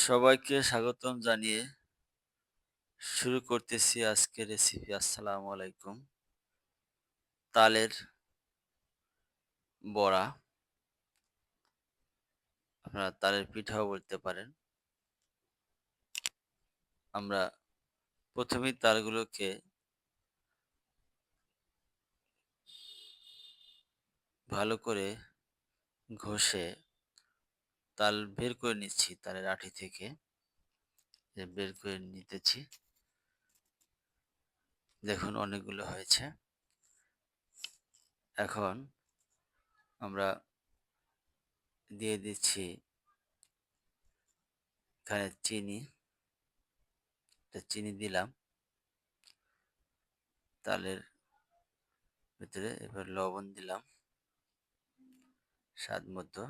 সবাইকে স্বাগতম জানিয়ে শুরু করতেছি আজকের রেসিপি। আসসালামু আলাইকুম। তালের বড়া, আপনারা তালের পিঠাও বলতে পারেন। আমরা ১ম এই তালগুলোকে ভালো করে ঘষে তাল বের করে নিচ্ছি তালের আঁটি থেকে। বের করে নিতেছি। দেখুন অনেকগুলো হয়েছে। এখন আমরা দিয়ে দিচ্ছি এখানে চিনি। চিনি দিলাম তালের ভিতরে। এবার লবণ দিলাম স্বাদ মতো।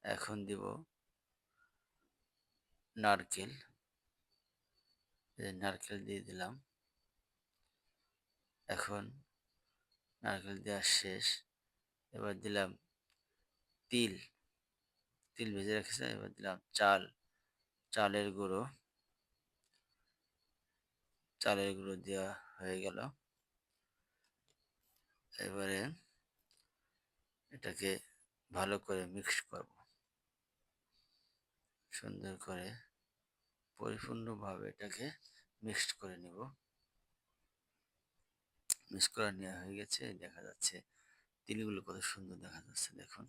এখন দিব নারকেল। নারকেল দিয়ে দিলাম। এখন নারকেল দেওয়া শেষ। এবার দিলাম তিল। তিল ভেজে রেখেছিলাম। এবার দিলাম চালের গুঁড়ো। চালের গুঁড়ো দেওয়া হয়ে গেল। এবারে এটাকে ভালো করে মিক্স করব। সুন্দর করে পরিপূর্ণভাবে এটাকে মিক্সড করে নিব। মিক্স করে নেওয়া হয়ে গেছে। দেখা যাচ্ছে তিলগুলো কত সুন্দর দেখা যাচ্ছে দেখুন।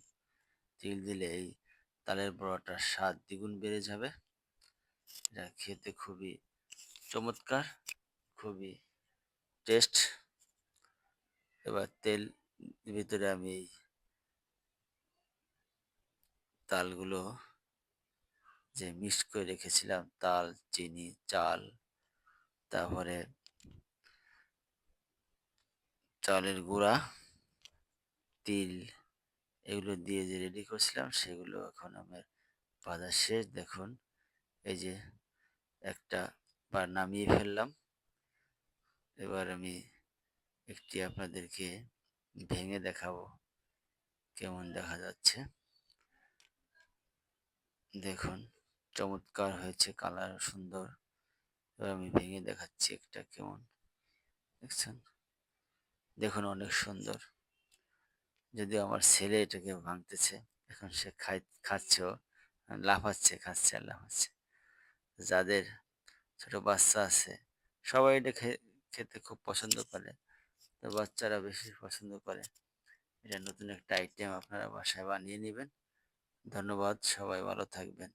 তিল দিলে এই তালের বড়াটার স্বাদ দ্বিগুণ বেড়ে যাবে। এটা খেতে খুবই চমৎকার, খুবই টেস্ট। এবার তেল ভিতরে আমি এই তালগুলো যে মিক্স করে রেখেছিলাম, তাল, চিনি, চাল, তারপরে চালের গুঁড়া, তিল, এগুলো দিয়ে যে রেডি করছিলাম সেগুলো এখন আমার ভাজা শেষ। দেখুন এই যে একটা বার নামিয়ে ফেললাম। এবার আমি একটি আপনাদেরকে ভেঙে দেখাবো কেমন দেখা যাচ্ছে। দেখুন চমৎকার হয়েছে, কালার সুন্দর। এবার আমি ভেঙে দেখাচ্ছি একটা কেমন দেখছেন। দেখুন অনেক সুন্দর। যদিও আমার ছেলে এটাকে ভাঙতেছে, এখন সে খাচ্ছেও, লাফাচ্ছে, খাচ্ছে আর লাফাচ্ছে। যাদের ছোট বাচ্চা আছে সবাই এটা খেতে খুব পছন্দ করে। তো বাচ্চারা বেশি পছন্দ করে। এটা নতুন একটা আইটেম, আপনারা বাসায় বানিয়ে নেবেন। ধন্যবাদ, সবাই ভালো থাকবেন।